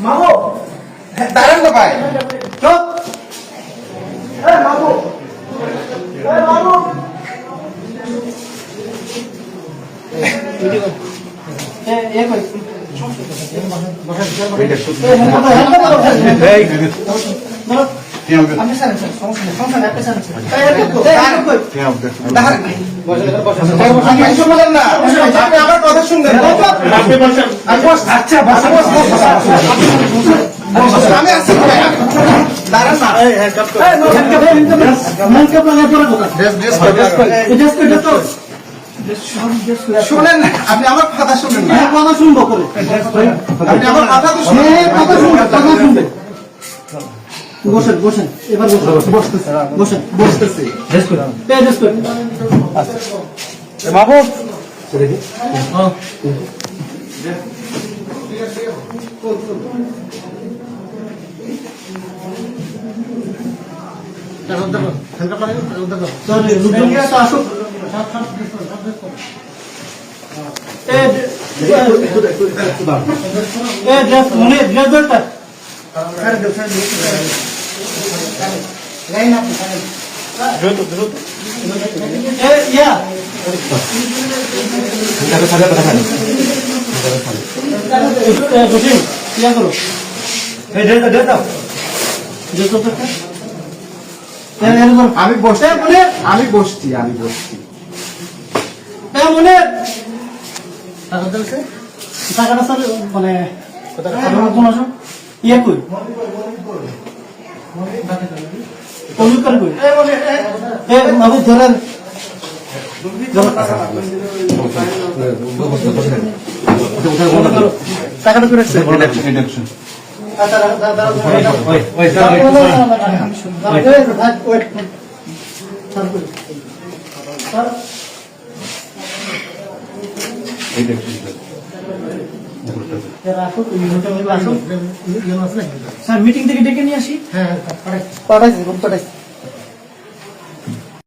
মামু দাঁড়ান তো ভাই চুপ মামু মামু আমার কথা শুনবেন আচ্ছা আমি আসছি দাঁড়ান না শোনেন না আপনি আমার কথা শুনেন না কথা শুনবো করে আপনি আমার কথা তো শুনবেন বসেন বসেন এবার বসেন বসতেছি বাবু আমি বসছি মনে টাকাটা স্যার মানে ইয়ে কই ধরেন টাকাটা করে স্যার মিটিং থেকে ডেকে নিয়ে আসি। হ্যাঁ পাঠাইছি